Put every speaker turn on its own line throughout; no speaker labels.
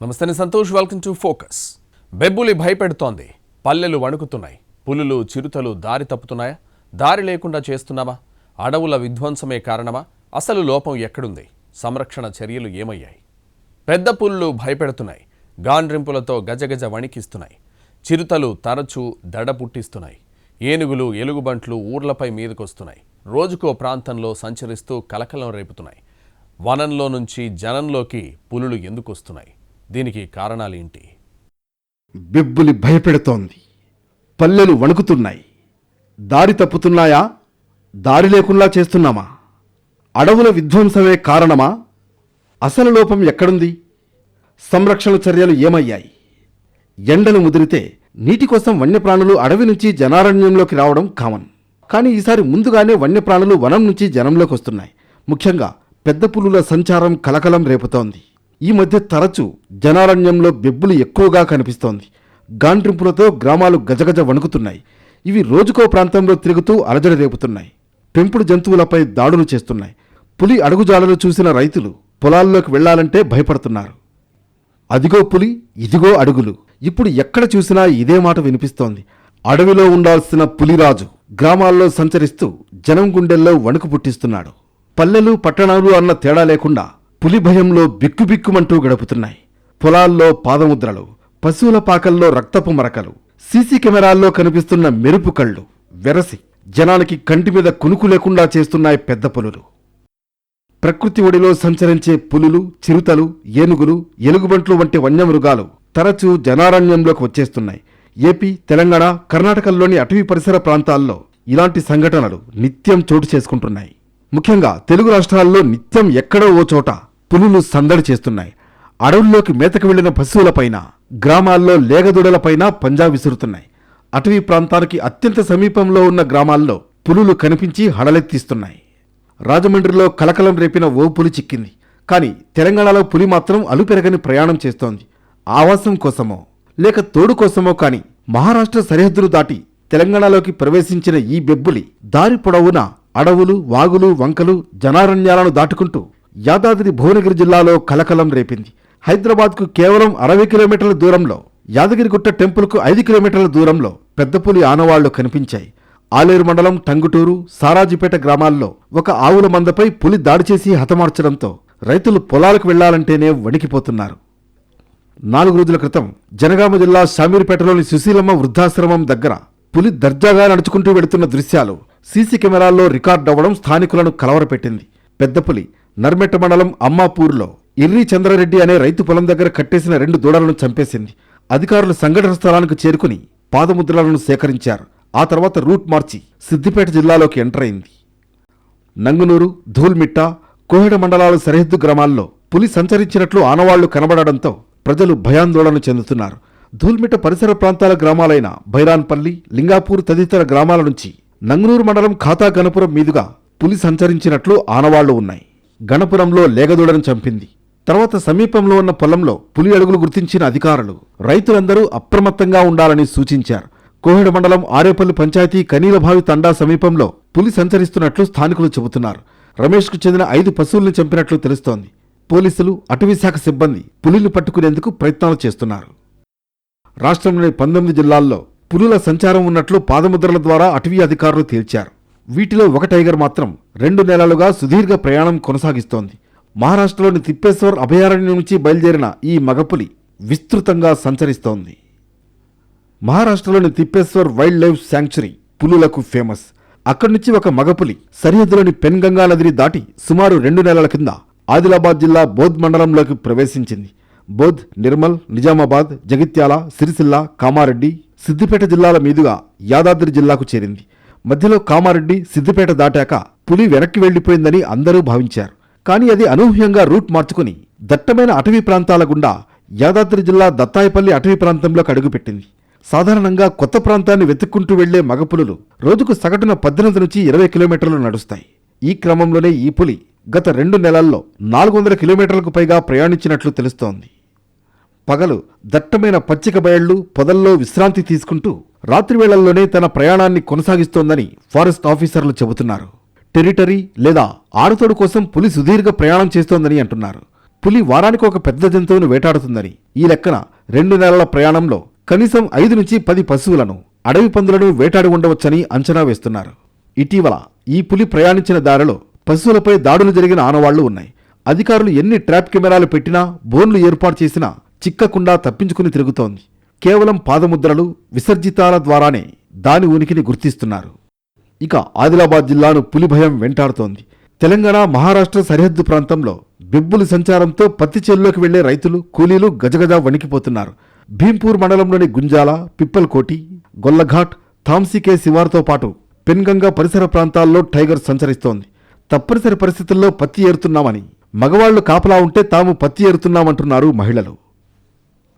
నమస్తే Santosh, welcome to focus. బెబ్బులి భయపెడుతోంది, పల్లెలు వణుకుతున్నాయి, పులులు చిరుతలు దారి తప్పుతున్నాయా? దారి లేకుండా చేస్తున్నామా? అడవుల విధ్వంసమే కారణమా? అసలు లోపం ఎక్కడుంది? సంరక్షణ చర్యలు ఏమయ్యాయి? పెద్ద పులులు భయపెడుతున్నాయి, గాండ్రింపులతో గజగజ వణికిస్తున్నాయి, చిరుతలు తరచూ దడ పుట్టిస్తున్నాయి, ఏనుగులు ఎలుగుబంట్లు ఊర్లపై మీదకొస్తున్నాయి, రోజుకో ప్రాంతంలో సంచరిస్తూ కలకలం రేపుతున్నాయి. వనంలో నుంచి జనంలోకి పులులు ఎందుకు వస్తున్నాయి? దీనికి కారణాలేంటి?
బెబ్బులి భయపెడుతోంది, పల్లెలు వణుకుతున్నాయి, దారి తప్పుతున్నాయా? దారి లేకుండా చేస్తున్నామా? అడవుల విధ్వంసమే కారణమా? అసలు లోపం ఎక్కడుంది? సంరక్షణ చర్యలు ఏమయ్యాయి? ఎండలు ముదిరితే నీటి కోసం వన్యప్రాణులు అడవి నుంచి జనారణ్యంలోకి రావడం కామన్. కానీ ఈసారి ముందుగానే వన్యప్రాణులు వనం నుంచి జనంలోకి వస్తున్నాయి. ముఖ్యంగా పెద్ద పులుల సంచారం కలకలం రేపుతోంది. ఈ మధ్య తరచూ జనారణ్యంలో బెబ్బులు ఎక్కువగా కనిపిస్తోంది. గాండ్రింపులతో గ్రామాలు గజగజ వణుకుతున్నాయి. ఇవి రోజుకో ప్రాంతంలో తిరుగుతూ అలజడి రేపుతున్నాయి. పెంపుడు జంతువులపై దాడులు చేస్తున్నాయి. పులి అడుగుజాడలు చూసిన రైతులు పొలాల్లోకి వెళ్లాలంటే భయపడుతున్నారు. అదిగో పులి, ఇదిగో అడుగులు. ఇప్పుడు ఎక్కడ చూసినా ఇదే మాట వినిపిస్తోంది. అడవిలో ఉండాల్సిన పులిరాజు గ్రామాల్లో సంచరిస్తూ జనం గుండెల్లో వణుకు పుట్టిస్తున్నాడు. పల్లెలు పట్టణాలు అన్న తేడా లేకుండా పులి భయంలో బిక్కుబిక్కుమంటూ గడుపుతున్నాయి. పొలాల్లో పాదముద్రలు, పశువుల పాకల్లో రక్తపు మరకలు, సీసీ కెమెరాల్లో కనిపిస్తున్న మెరుపు కళ్ళు వెరసి జనానికి కంటి మీద కునుకు లేకుండా చేస్తున్నాయి పెద్ద పులులు. ప్రకృతి ఒడిలో సంచరించే పులులు, చిరుతలు, ఏనుగులు, ఎలుగుబంట్లు వంటి వన్యమృగాలు తరచూ జనారణ్యంలోకి వచ్చేస్తున్నాయి. ఏపీ, తెలంగాణ, కర్ణాటకల్లోని అటవీ పరిసర ప్రాంతాల్లో ఇలాంటి సంఘటనలు నిత్యం చోటు చేసుకుంటున్నాయి. ముఖ్యంగా తెలుగు రాష్ట్రాల్లో నిత్యం ఎక్కడో ఓ చోట పులులు సందడి చేస్తున్నాయి. అడవుల్లోకి మేతకు వెళ్లిన పశువులపైన, గ్రామాల్లో లేగదూడలపైన పంజా విసురుతున్నాయి. అటవీ ప్రాంతానికి అత్యంత సమీపంలో ఉన్న గ్రామాల్లో పులులు కనిపించి హడలెత్తిస్తున్నాయి. రాజమండ్రిలో కలకలం రేపిన ఓ పులి చిక్కింది. కానీ తెలంగాణలో పులి మాత్రం అలుపెరగని ప్రయాణం చేస్తోంది. ఆవాసం కోసమో లేక తోడు కోసమో కాని మహారాష్ట్ర సరిహద్దులు దాటి తెలంగాణలోకి ప్రవేశించిన ఈ బెబ్బులి దారి పొడవునా అడవులు, వాగులు, వంకలు, జనారణ్యాలను దాటుకుంటూ యాదాద్రి భువనగిరి జిల్లాలో కలకలం రేపింది. హైదరాబాద్కు కేవలం 60 కిలోమీటర్ల దూరంలో, యాదగిరిగుట్ట టెంపుల్కు 5 కిలోమీటర్ల దూరంలో పెద్దపులి ఆనవాళ్లు కనిపించాయి. ఆలేరు మండలం టంగుటూరు, సారాజిపేట గ్రామాల్లో ఒక ఆవుల మందపై పులి దాడి చేసి హతమార్చడంతో రైతులు పొలాలకు వెళ్లాలంటేనే వణికిపోతున్నారు. 4 రోజుల క్రితం జనగామ జిల్లా షామీర్పేటలోని సుశీలమ్మ వృద్ధాశ్రమం దగ్గర పులి దర్జాగా నడుచుకుంటూ వెళుతున్న దృశ్యాలు సీసీ కెమెరాల్లో రికార్డవ్వడం స్థానికులను కలవరపెట్టింది. పెద్దపులి నర్మెట్ట మండలం అమ్మాపూర్లో ఇర్రి చంద్రారెడ్డి అనే రైతు పొలం దగ్గర కట్టేసిన 2 దూడలను చంపేసింది. అధికారులు సంఘటన స్థలానికి చేరుకుని పాదముద్రలను సేకరించారు. ఆ తర్వాత రూట్ మార్చి సిద్దిపేట జిల్లాలోకి ఎంటర్ అయింది. నంగునూరు, ధూల్మిట్ట, కోహెడ మండలాల సరిహద్దు గ్రామాల్లో పులి సంచరించినట్లు ఆనవాళ్లు కనబడడంతో ప్రజలు భయాందోళన చెందుతున్నారు. ధూల్మిట్ట పరిసర ప్రాంతాల గ్రామాలైన బైరాన్పల్లి, లింగాపూర్ తదితర గ్రామాల నుంచి నంగునూరు మండలం ఖాతా గణపురం మీదుగా పులి సంచరించినట్లు ఆనవాళ్లు ఉన్నాయి. గణపురంలో లేగదూడను చంపింది. తర్వాత సమీపంలో ఉన్న పొలంలో పులి అడుగులు గుర్తించిన అధికారులు రైతులందరూ అప్రమత్తంగా ఉండాలని సూచించారు. కోహెడ మండలం ఆరేపల్లి పంచాయతీ కనీలభావి తండా సమీపంలో పులి సంచరిస్తున్నట్లు స్థానికులు చెబుతున్నారు. రమేష్కు చెందిన 5 పశువుల్ని చంపినట్లు తెలుస్తోంది. పోలీసులు, అటవీశాఖ సిబ్బంది పులిని పట్టుకునేందుకు ప్రయత్నాలు చేస్తున్నారు. రాష్ట్రంలోని 19 జిల్లాల్లో పులుల సంచారం ఉన్నట్లు పాదముద్రల ద్వారా అటవీ అధికారులు తేల్చారు. వీటిలో ఒక టైగర్ మాత్రం 2 నెలలుగా సుదీర్ఘ ప్రయాణం కొనసాగిస్తోంది. మహారాష్ట్రలోని తిప్పేశ్వర్ అభయారణ్యం నుంచి బయలుదేరిన ఈ మగపులి విస్తృతంగా సంచరిస్తోంది. మహారాష్ట్రలోని తిప్పేశ్వర్ వైల్డ్ లైఫ్ శాంక్చురీ పులులకు ఫేమస్. అక్కడి నుంచి ఒక మగపులి సరిహద్దులోని పెన్గంగా నదిని దాటి సుమారు 2 నెలల కింద ఆదిలాబాద్ జిల్లా బోధ్ మండలంలోకి ప్రవేశించింది. బోధ్, నిర్మల్, నిజామాబాద్, జగిత్యాల, సిరిసిల్ల, కామారెడ్డి, సిద్దిపేట జిల్లాల మీదుగా యాదాద్రి జిల్లాకు చేరింది. మధ్యలో కామారెడ్డి, సిద్దిపేట దాటాక పులి వెనక్కి వెళ్లిపోయిందని అందరూ భావించారు. కానీ అది అనూహ్యంగా రూట్ మార్చుకుని దట్టమైన అటవీ ప్రాంతాల గుండా యాదాద్రి జిల్లా దత్తాయిపల్లి అటవీ ప్రాంతంలోకి అడుగుపెట్టింది. సాధారణంగా కొత్త ప్రాంతాన్ని వెతుక్కుంటూ వెళ్లే మగపులులు రోజుకు సగటున 18 నుంచి 20 కిలోమీటర్లు నడుస్తాయి. ఈ క్రమంలోనే ఈ పులి గత 2 నెలల్లో 400 కిలోమీటర్లకు పైగా ప్రయాణించినట్లు తెలుస్తోంది. పగలు దట్టమైన పచ్చిక బయళ్లు, పొదల్లో విశ్రాంతి తీసుకుంటూ రాత్రి వేళల్లోనే తన ప్రయాణాన్ని కొనసాగిస్తోందని ఫారెస్ట్ ఆఫీసర్లు చెబుతున్నారు. టెరిటరీ లేదా ఆరుతోడు కోసం పులి సుదీర్ఘ ప్రయాణం చేస్తోందని అంటున్నారు. పులి వారానికి ఒక పెద్ద జంతువును వేటాడుతుందని, ఈ లెక్కన 2 నెలల ప్రయాణంలో కనీసం 5 నుంచి 10 పశువులను, అడవి పందులను వేటాడి ఉండవచ్చని అంచనా వేస్తున్నారు. ఇటీవల ఈ పులి ప్రయాణించిన దారిలో పశువులపై దాడులు జరిగిన ఆనవాళ్లు ఉన్నాయి. అధికారులు ఎన్ని ట్రాప్ కెమెరాలు పెట్టినా, బోన్లు ఏర్పాటు చేసినా చిక్కకుండా తప్పించుకుని తిరుగుతోంది. కేవలం పాదముద్రలు, విసర్జితాల ద్వారానే దాని ఉనికిని గుర్తిస్తున్నారు. ఇక ఆదిలాబాద్ జిల్లాను పులి భయం వెంటాడుతోంది. తెలంగాణ, మహారాష్ట్ర సరిహద్దు ప్రాంతంలో బెబ్బులి సంచారంతో పత్తి చేల్లోకి వెళ్లే రైతులు, కూలీలు గజగజ వణికిపోతున్నారు. భీంపూర్ మండలంలోని గుంజాల, పిప్పల్కోటి, గొల్లఘాట్, థామ్సీకే శివార్తో పాటు పెన్గంగా పరిసర ప్రాంతాల్లో టైగర్ సంచరిస్తోంది. తప్పనిసరి పరిస్థితుల్లో పత్తి ఏరుతున్నామని, మగవాళ్లు కాపలా ఉంటే తాము పత్తి ఏరుతున్నామంటున్నారు మహిళలు.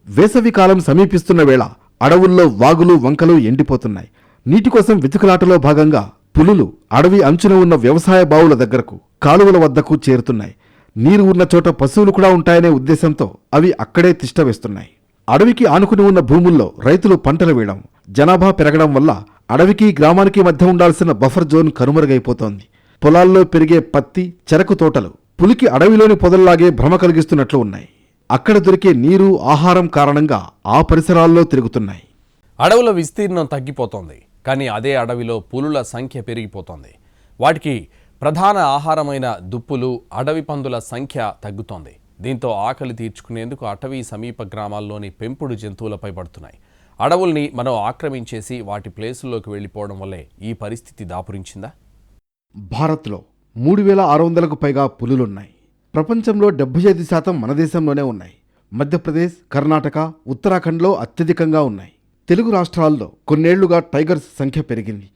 వేసవి కాలం సమీపిస్తున్న వేళ అడవుల్లో వాగులు, వంకలు ఎండిపోతున్నాయి. నీటి కోసం వెతుకులాటలో భాగంగా పులులు అడవి అంచున ఉన్న వ్యవసాయ బావుల దగ్గరకు, కాలువల వద్దకు చేరుతున్నాయి. నీరు ఉన్న చోట పశువులు కూడా ఉంటాయనే ఉద్దేశంతో అవి అక్కడే తిష్టవేస్తున్నాయి. అడవికి ఆనుకుని ఉన్న భూముల్లో రైతులు పంటలు వేయడం, జనాభా పెరగడం వల్ల అడవికి, గ్రామానికి మధ్య ఉండాల్సిన బఫర్ జోన్ కనుమరుగైపోతోంది. పొలాల్లో పెరిగే పత్తి, చెరకు తోటలు పులికి అడవిలోని పొదల్లాగే భ్రమ కలిగిస్తున్నట్లు ఉన్నాయి. అక్కడ దొరికే నీరు, ఆహారం కారణంగా ఆ పరిసరాల్లో తిరుగుతున్నాయి.
అడవుల విస్తీర్ణం తగ్గిపోతోంది, కానీ అదే అడవిలో పులుల సంఖ్య పెరిగిపోతోంది. వాటికి ప్రధాన ఆహారమైన దుప్పులు, అడవి పందుల సంఖ్య తగ్గుతోంది. దీంతో ఆకలి తీర్చుకునేందుకు అటవీ సమీప గ్రామాల్లోని పెంపుడు జంతువులపై పడుతున్నాయి. అడవుల్ని మనం ఆక్రమించేసి వాటి ప్లేసుల్లోకి వెళ్లిపోవడం వల్లే ఈ పరిస్థితి దాపురించిందా?
భారత్లో 3600కు పైగా పులులున్నాయి. ప్రపంచంలో 75% మన దేశంలోనే ఉన్నాయి. మధ్యప్రదేశ్, కర్ణాటక, ఉత్తరాఖండ్లో అత్యధికంగా ఉన్నాయి. తెలుగు రాష్ట్రాల్లో కొన్నేళ్లుగా టైగర్స్ సంఖ్య పెరిగింది.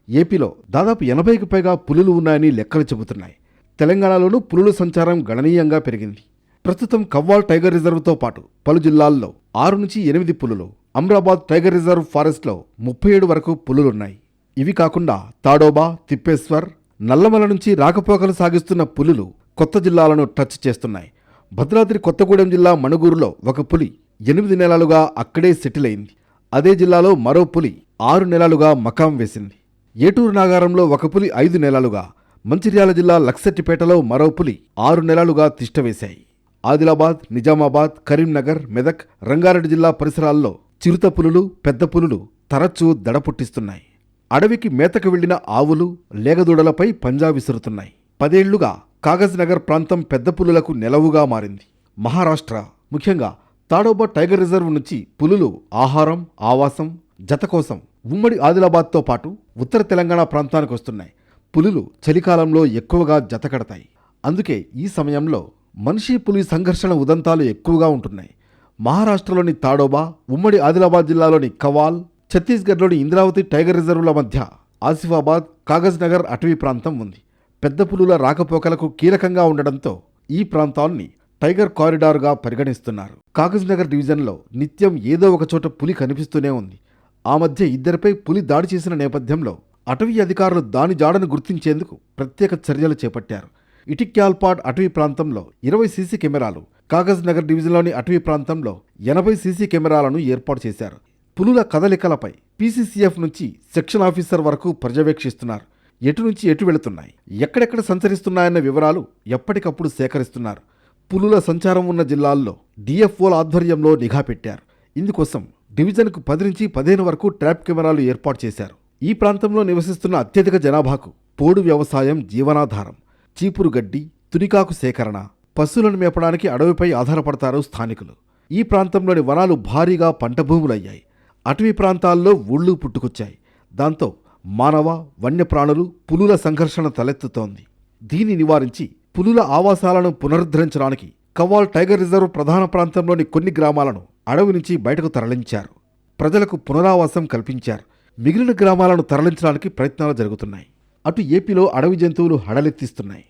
ఏపీలో దాదాపు 80కి పైగా పులులు ఉన్నాయని లెక్కలు చెబుతున్నాయి. తెలంగాణలోనూ పులుల సంచారం గణనీయంగా పెరిగింది. ప్రస్తుతం కవ్వాల్ టైగర్ రిజర్వ్తో పాటు పలు జిల్లాల్లో 6 నుంచి 8 పులులు, అమ్రాబాద్ టైగర్ రిజర్వ్ ఫారెస్ట్లో 37 వరకు పులులున్నాయి. ఇవి కాకుండా తాడోబా, తిప్పేశ్వర్, నల్లమల నుంచి రాకపోకలు సాగిస్తున్న పులులు కొత్త జిల్లాలను టచ్ చేస్తున్నాయి. భద్రాద్రి కొత్తగూడెం జిల్లా మణుగూరులో ఒక పులి 8 నెలలుగా అక్కడే సెటిల్ అయింది. అదే జిల్లాలో మరో పులి 6 నెలలుగా మకాం వేసింది. ఏటూరు నాగారంలో ఒక పులి 5 నెలలుగా, మంచిర్యాల జిల్లా లక్సెట్టిపేటలో మరో పులి 6 నెలలుగా తిష్టవేశాయి. ఆదిలాబాద్, నిజామాబాద్, కరీంనగర్, మెదక్, రంగారెడ్డి జిల్లా పరిసరాల్లో చిరుత పులులు, పెద్ద పులులు తరచూ దడ పుట్టిస్తున్నాయి. అడవికి మేతకు వెళ్లిన ఆవులు, లేగదూడలపై పంజా విసురుతున్నాయి. 10 ఏళ్లుగా కాగజ్ నగర్ ప్రాంతం పెద్ద పులులకు నెలవుగా మారింది. మహారాష్ట్ర, ముఖ్యంగా తాడోబా టైగర్ రిజర్వ్ నుంచి పులులు ఆహారం, ఆవాసం, జత కోసం ఉమ్మడి ఆదిలాబాద్తో పాటు ఉత్తర తెలంగాణ ప్రాంతానికి వస్తున్నాయి. పులులు చలికాలంలో ఎక్కువగా జత కడతాయి. అందుకే ఈ సమయంలో మనిషి పులి సంఘర్షణ ఉదంతాలు ఎక్కువగా ఉంటున్నాయి. మహారాష్ట్రలోని తాడోబా, ఉమ్మడి ఆదిలాబాద్ జిల్లాలోని కవాల్, ఛత్తీస్గఢ్లోని ఇంద్రావతి టైగర్ రిజర్వుల మధ్య ఆసిఫాబాద్, కాగజ్ నగర్ అటవీ ప్రాంతం ఉంది. పెద్ద పులుల రాకపోకలకు కీలకంగా ఉండడంతో ఈ ప్రాంతాన్ని టైగర్ కారిడార్గా పరిగణిస్తున్నారు. కాగజ్ నగర్ డివిజన్లో నిత్యం ఏదో ఒక చోట పులి కనిపిస్తూనే ఉంది. ఆ మధ్య 2పై పులి దాడి చేసిన నేపథ్యంలో అటవీ అధికారులు దాని జాడను గుర్తించేందుకు ప్రత్యేక చర్యలు చేపట్టారు. ఇటిక్యాల్పాడ్ అటవీ ప్రాంతంలో 20 సీసీ కెమెరాలు, కాగజ్ నగర్ డివిజన్లోని అటవీ ప్రాంతంలో 80 సీసీ కెమెరాలను ఏర్పాటు చేశారు. పులుల కదలికలపై పీసీసీఎఫ్ నుంచి సెక్షన్ ఆఫీసర్ వరకు పర్యవేక్షిస్తున్నారు. ఎటు నుంచి ఎటు వెళుతున్నాయి, ఎక్కడెక్కడ సంచరిస్తున్నాయన్న వివరాలు ఎప్పటికప్పుడు సేకరిస్తున్నారు. పులుల సంచారం ఉన్న జిల్లాల్లో డిఎఫ్ఓల ఆధ్వర్యంలో నిఘా పెట్టారు. ఇందుకోసం డివిజన్కు 10 నుంచి 15 వరకు ట్రాప్ కెమెరాలు ఏర్పాటు చేశారు. ఈ ప్రాంతంలో నివసిస్తున్న అత్యధిక జనాభాకు పోడు వ్యవసాయం జీవనాధారం. చీపురు గడ్డి, తునికాకు సేకరణ, పశువులను మేపడానికి అడవిపై ఆధారపడతారు స్థానికులు. ఈ ప్రాంతంలోని వనాలు భారీగా పంట భూములయ్యాయి. అటవీ ప్రాంతాల్లో ఊళ్ళు పుట్టుకొచ్చాయి. దాంతో మానవ, వన్యప్రాణులు, పులుల సంఘర్షణ తలెత్తుతోంది. దీన్ని నివారించి పులుల ఆవాసాలను పునరుద్ధరించడానికి కవ్వాల్ టైగర్ రిజర్వ్ ప్రధాన ప్రాంతంలోని కొన్ని గ్రామాలను అడవి నుంచి బయటకు తరలించారు. ప్రజలకు పునరావాసం కల్పించారు. మిగిలిన గ్రామాలను తరలించడానికి ప్రయత్నాలు జరుగుతున్నాయి. అటు ఏపీలో అడవి జంతువులు హడలెత్తిస్తున్నాయి.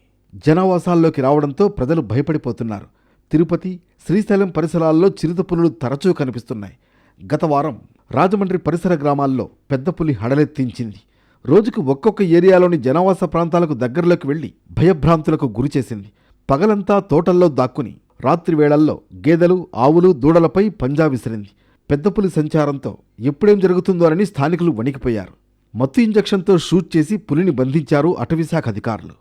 జనావాసాల్లోకి రావడంతో ప్రజలు భయపడిపోతున్నారు. తిరుపతి, శ్రీశైలం పరిసరాల్లో చిరుత పులులు తరచూ కనిపిస్తున్నాయి. గత వారం రాజమండ్రి పరిసర గ్రామాల్లో పెద్ద పులి హడలెత్తించింది. రోజుకు ఒక్కొక్క ఏరియాలోని జనావాస ప్రాంతాలకు దగ్గరలోకి వెళ్లి భయభ్రాంతులకు గురిచేసింది. పగలంతా తోటల్లో దాక్కుని రాత్రి వేళల్లో గేదెలు, ఆవులు, దూడలపై పంజా విసిరింది. పెద్ద పులి సంచారంతో ఎప్పుడేం జరుగుతుందోనని స్థానికులు వణికిపోయారు. మత్తు ఇంజెక్షన్తో షూట్ చేసి పులిని బంధించారు అటవీశాఖ అధికారులు.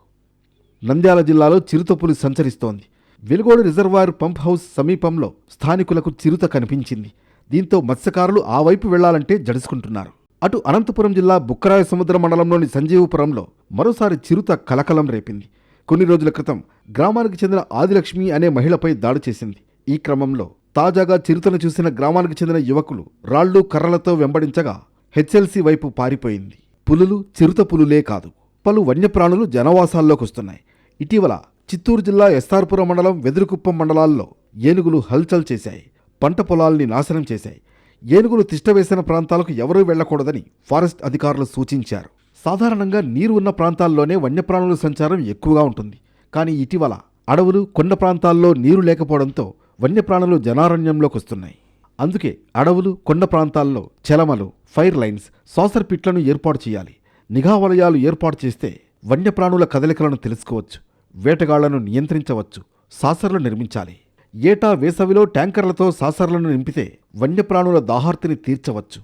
నంద్యాల జిల్లాలో చిరుత పులి సంచరిస్తోంది. వెలుగోడు రిజర్వాయర్ పంప్ హౌస్ సమీపంలో స్థానికులకు చిరుత కనిపించింది. దీంతో మత్స్యకారులు ఆ వైపు వెళ్లాలంటే జడుసుకుంటున్నారు. అటు అనంతపురం జిల్లా బుక్కరాయ సముద్ర మండలంలోని సంజీవపురంలో మరోసారి చిరుత కలకలం రేపింది. కొన్ని రోజుల క్రితం గ్రామానికి చెందిన ఆదిలక్ష్మి అనే మహిళపై దాడి చేసింది. ఈ క్రమంలో తాజాగా చిరుతను చూసిన గ్రామానికి చెందిన యువకులు రాళ్లు కర్రలతో వెంబడించగా హెచ్ఎల్సీ వైపు పారిపోయింది. పులులు చిరుత పులులే కాదు, పలు వన్యప్రాణులు జనవాసాల్లోకొస్తున్నాయి. ఇటీవల చిత్తూరు జిల్లా ఎస్ఆర్పురం మండలం వెదురుకుప్పం మండలాల్లో ఏనుగులు హల్చల్ చేశాయి. పంట పొలాల్ని నాశనం చేశాయి. ఏనుగులు తిష్టవేసిన ప్రాంతాలకు ఎవరూ వెళ్లకూడదని ఫారెస్ట్ అధికారులు సూచించారు. సాధారణంగా నీరు ఉన్న ప్రాంతాల్లోనే వన్యప్రాణుల సంచారం ఎక్కువగా ఉంటుంది. కానీ ఇటీవల అడవులు, కొండ ప్రాంతాల్లో నీరు లేకపోవడంతో వన్యప్రాణులు జనారణ్యంలోకి వస్తున్నాయి. అందుకే అడవులు, కొండ ప్రాంతాల్లో చెలమలు, ఫైర్ లైన్స్, సాసర్ పిట్లను ఏర్పాటు చేయాలి. నిఘా వలయాలు ఏర్పాటు చేస్తే వన్యప్రాణుల కదలికలను తెలుసుకోవచ్చు, వేటగాళ్లను నియంత్రించవచ్చు. సాసర్లు నిర్మించాలి. ఏటా వేసవిలో ట్యాంకర్లతో సాసర్లను నింపితే వన్యప్రాణుల దాహార్తిని తీర్చవచ్చు.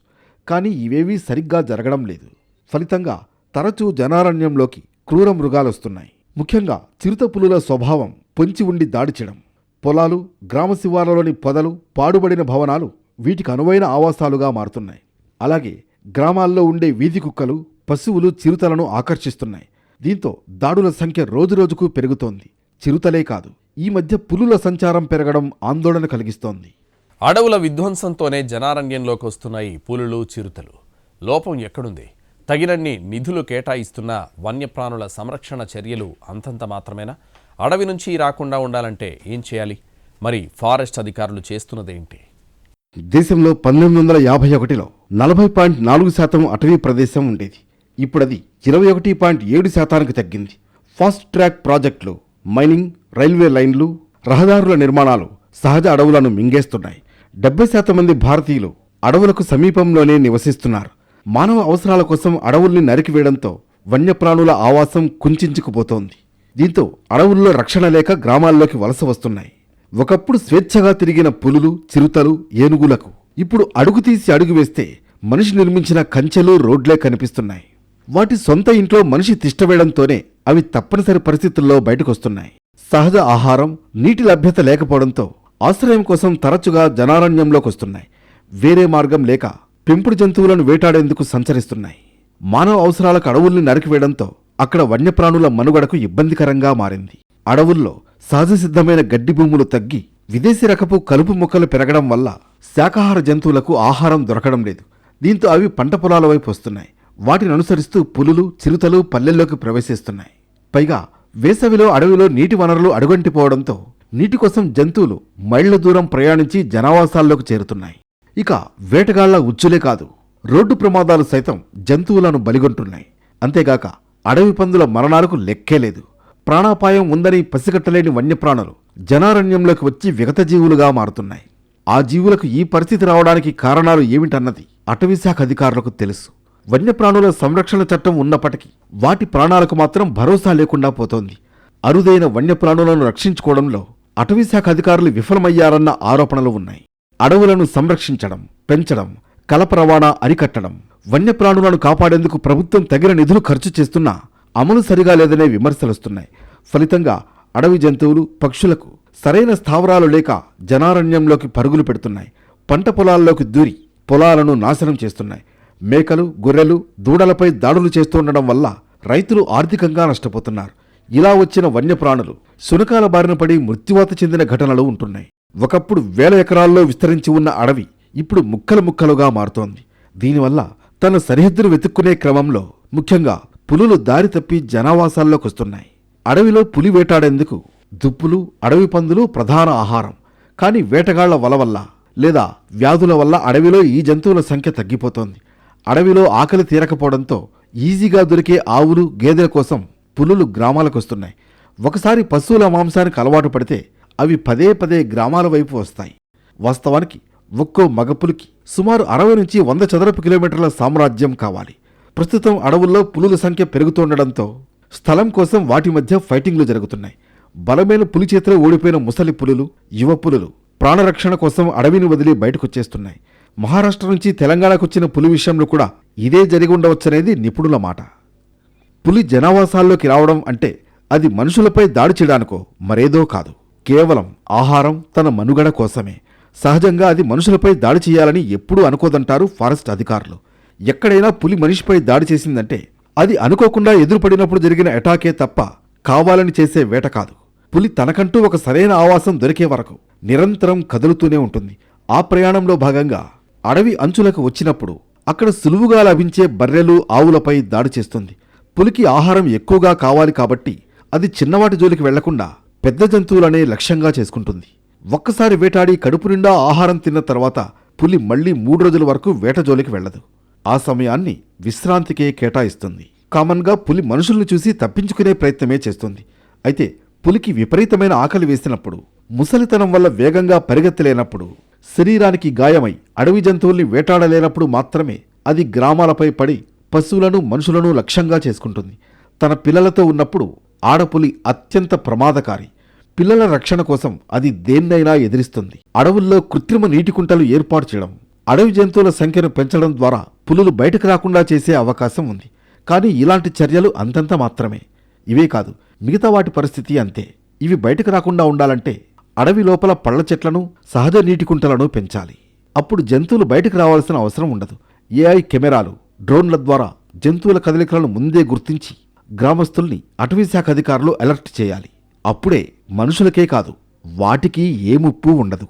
కానీ ఇవేవీ సరిగ్గా జరగడం లేదు. ఫలితంగా తరచూ జనారణ్యంలోకి క్రూర మృగాలొస్తున్నాయి. ముఖ్యంగా చిరుత పులుల స్వభావం పొంచి ఉండి దాడి చేయడం. పొలాలు, గ్రామ శివార్లలోని పొదలు, పాడుబడిన భవనాలు వీటికి అనువైన ఆవాసాలుగా మారుతున్నాయి. అలాగే గ్రామాల్లో ఉండే వీధి కుక్కలు, పశువులు చిరుతలను ఆకర్షిస్తున్నాయి. దీంతో దాడుల సంఖ్య రోజురోజుకు పెరుగుతోంది. చిరుతలే కాదు, ఈ మధ్య పులుల సంచారం పెరగడం ఆందోళన కలిగిస్తోంది.
అడవుల విధ్వంసంతోనే జనారణ్యంలోకి వస్తున్నాయి పులులు, చిరుతలు. లోపం ఎక్కడుంది? తగినన్ని నిధులు కేటాయిస్తున్న వన్యప్రాణుల సంరక్షణ చర్యలు అంతంత మాత్రమేనా? అడవి నుంచి రాకుండా ఉండాలంటే ఏం చేయాలి? మరి ఫారెస్ట్ అధికారులు చేస్తున్నదేంటి?
దేశంలో 1951లో 40.4% అటవీ ప్రదేశం ఉండేది. ఇప్పుడది 21.7% తగ్గింది. ఫాస్ట్ ట్రాక్ ప్రాజెక్టులు, మైనింగ్, రైల్వే లైన్లు, రహదారుల నిర్మాణాలు సహజ అడవులను మింగేస్తున్నాయి. 70% మంది భారతీయులు అడవులకు సమీపంలోనే నివసిస్తున్నారు. మానవ అవసరాల కోసం అడవుల్ని నరికివేయడంతో వన్యప్రాణుల ఆవాసం కుంచుకుపోతోంది. దీంతో అడవుల్లో రక్షణ లేక గ్రామాల్లోకి వలస వస్తున్నాయి. ఒకప్పుడు స్వేచ్ఛగా తిరిగిన పులులు, చిరుతలు, ఏనుగులకు ఇప్పుడు అడుగు తీసి అడుగు వేస్తే మనిషి నిర్మించిన కంచెలు, రోడ్లే కనిపిస్తున్నాయి. వాటి సొంత ఇంట్లో మనిషి తిష్టవేయడంతోనే అవి తప్పనిసరి పరిస్థితుల్లో బయటకొస్తున్నాయి. సహజ ఆహారం, నీటి లభ్యత లేకపోవడంతో ఆశ్రయం కోసం తరచుగా జనారణ్యంలోకొస్తున్నాయి. వేరే మార్గం లేక పెంపుడు జంతువులను వేటాడేందుకు సంచరిస్తున్నాయి. మానవ అవసరాలకు అడవుల్ని నరికివేయడంతో అక్కడ వన్యప్రాణుల మనుగడకు ఇబ్బందికరంగా మారింది. అడవుల్లో సహజ సిద్ధమైన గడ్డి భూములు తగ్గి విదేశీ రకపు కలుపు మొక్కలు పెరగడం వల్ల శాకాహార జంతువులకు ఆహారం దొరకడం లేదు. దీంతో అవి పంట పొలాల వైపు వస్తున్నాయి. వాటిని అనుసరిస్తూ పులులు, చిరుతలు పల్లెల్లోకి ప్రవేశిస్తున్నాయి. పైగా వేసవిలో అడవిలో నీటి వనరులు అడుగంటిపోవడంతో నీటి కోసం జంతువులు మైళ్ల దూరం ప్రయాణించి జనావాసాల్లోకి చేరుతున్నాయి. ఇక వేటగాళ్ల ఉచ్చులే కాదు, రోడ్డు ప్రమాదాలు సైతం జంతువులను బలిగొంటున్నాయి. అంతేగాక అడవి పందుల మరణాలకు లెక్కే లేదు. ప్రాణాపాయం ఉందని పసిగట్టలేని వన్యప్రాణులు జనారణ్యంలోకి వచ్చి విగతజీవులుగా మారుతున్నాయి. ఆ జీవులకు ఈ పరిస్థితి రావడానికి కారణాలు ఏమిటన్నది అటవీశాఖ అధికారులకు తెలుసు. వన్యప్రాణుల సంరక్షణ చట్టం ఉన్నప్పటికీ వాటి ప్రాణాలకు మాత్రం భరోసా లేకుండా పోతోంది. అరుదైన వన్యప్రాణులను రక్షించుకోవడంలో అటవీశాఖ అధికారులు విఫలమయ్యారన్న ఆరోపణలు ఉన్నాయి. అడవులను సంరక్షించడం, పెంచడం, కలప రవాణా అరికట్టడం, వన్యప్రాణులను కాపాడేందుకు ప్రభుత్వం తగిన నిధులు ఖర్చు చేస్తున్నా అమలు సరిగా లేదనే విమర్శలొస్తున్నాయి. ఫలితంగా అడవి జంతువులు, పక్షులకు సరైన స్థావరాలు లేక జనారణ్యంలోకి పరుగులు పెడుతున్నాయి. పంట పొలాల్లోకి దూరి పొలాలను నాశనం చేస్తున్నాయి. మేకలు, గొర్రెలు, దూడలపై దాడులు చేస్తుండడం వల్ల రైతులు ఆర్థికంగా నష్టపోతున్నారు. ఇలా వచ్చిన వన్యప్రాణులు శునకాల బారిన పడి మృత్యువాత చెందిన ఘటనలు ఉంటున్నాయి. ఒకప్పుడు వేల ఎకరాల్లో విస్తరించి ఉన్న అడవి ఇప్పుడు ముక్కలు ముక్కలుగా మారుతోంది. దీనివల్ల తన సరిహద్దును వెతుక్కునే క్రమంలో ముఖ్యంగా పులులు దారి తప్పి జనావాసాల్లోకొస్తున్నాయి. అడవిలో పులి వేటాడేందుకు దుప్పులు, అడవి పందులు ప్రధాన ఆహారం. కానీ వేటగాళ్ల వల వల్ల లేదా వ్యాధుల వల్ల అడవిలో ఈ జంతువుల సంఖ్య తగ్గిపోతోంది. అడవిలో ఆకలి తీరకపోవడంతో ఈజీగా దొరికే ఆవులు, గేదెల కోసం పులులు గ్రామాలకొస్తున్నాయి. ఒకసారి పశువుల మాంసానికి అలవాటు పడితే అవి పదే పదే గ్రామాల వైపు వస్తాయి. వాస్తవానికి ఒక్కో మగపులికి సుమారు 60 నుంచి 100 చదరపు కిలోమీటర్ల సామ్రాజ్యం కావాలి. ప్రస్తుతం అడవుల్లో పులుల సంఖ్య పెరుగుతుండడంతో స్థలం కోసం వాటి మధ్య ఫైటింగ్లు జరుగుతున్నాయి. బలమైన పులి చేతిలో ఓడిపోయిన ముసలి పులులు, యువ పులులు ప్రాణరక్షణ కోసం అడవిని వదిలి బయటకొచ్చేస్తున్నాయి. మహారాష్ట్ర నుంచి తెలంగాణకొచ్చిన పులి విషయంలో కూడా ఇదే జరిగి ఉండవచ్చనేది నిపుణుల మాట. పులి జనావాసాల్లోకి రావడం అంటే అది మనుషులపై దాడి చేయడానికో మరేదో కాదు. కేవలం ఆహారం, తన మనుగడ కోసమే. సహజంగా అది మనుషులపై దాడి చేయాలని ఎప్పుడూ అనుకోదంటారు ఫారెస్ట్ అధికారులు. ఎక్కడైనా పులి మనిషిపై దాడి చేసిందంటే అది అనుకోకుండా ఎదురుపడినప్పుడు జరిగిన అటాకే తప్ప కావాలని చేసే వేట కాదు. పులి తనకంటూ ఒక సరైన ఆవాసం దొరికే వరకు నిరంతరం కదులుతూనే ఉంటుంది. ఆ ప్రయాణంలో భాగంగా అడవి అంచులకు వచ్చినప్పుడు అక్కడ సులువుగా లభించే బర్రెలు, ఆవులపై దాడి చేస్తుంది. పులికి ఆహారం ఎక్కువగా కావాలి కాబట్టి అది చిన్నవాటి జోలికి వెళ్లకుండా పెద్ద జంతువులనే లక్ష్యంగా చేసుకుంటుంది. ఒక్కసారి వేటాడి కడుపు నిండా ఆహారం తిన్న తర్వాత పులి మళ్లీ 3 రోజుల వరకు వేట జోలికి వెళ్లదు. ఆ సమయాన్ని విశ్రాంతికే కేటాయిస్తుంది. కామన్గా పులి మనుషుల్ని చూసి తప్పించుకునే ప్రయత్నమే చేస్తుంది. అయితే పులికి విపరీతమైన ఆకలి వేసినప్పుడు, ముసలితనం వల్ల వేగంగా పరిగెత్తలేనప్పుడు, శరీరానికి గాయమై అడవి జంతువుల్ని వేటాడలేనప్పుడు మాత్రమే అది గ్రామాలపై పడి పశువులను, మనుషులను లక్ష్యంగా చేసుకుంటుంది. తన పిల్లలతో ఉన్నప్పుడు ఆడపులి అత్యంత ప్రమాదకారి. పిల్లల రక్షణ కోసం అది దేన్నైనా ఎదిరిస్తుంది. అడవుల్లో కృత్రిమ నీటి కుంటలు ఏర్పాటు చేయడం, అడవి జంతువుల సంఖ్యను పెంచడం ద్వారా పులులు బయటకు రాకుండా చేసే అవకాశం ఉంది. కానీ ఇలాంటి చర్యలు అంతంత మాత్రమే. ఇవే కాదు, మిగతా వాటి పరిస్థితి అంతే. ఇవి బయటకు రాకుండా ఉండాలంటే అడవి లోపల పళ్ల చెట్లను, సహజ నీటి కుంటలను పెంచాలి. అప్పుడు జంతువులు బయటకు రావాల్సిన అవసరం ఉండదు. ఏఐ కెమెరాలు, డ్రోన్ల ద్వారా జంతువుల కదలికలను ముందే గుర్తించి గ్రామస్తుల్ని అటవీశాఖ అధికారులు అలర్ట్ చేయాలి. అప్పుడే మనుషులకే కాదు, వాటికి ఏ ముప్పు ఉండదు.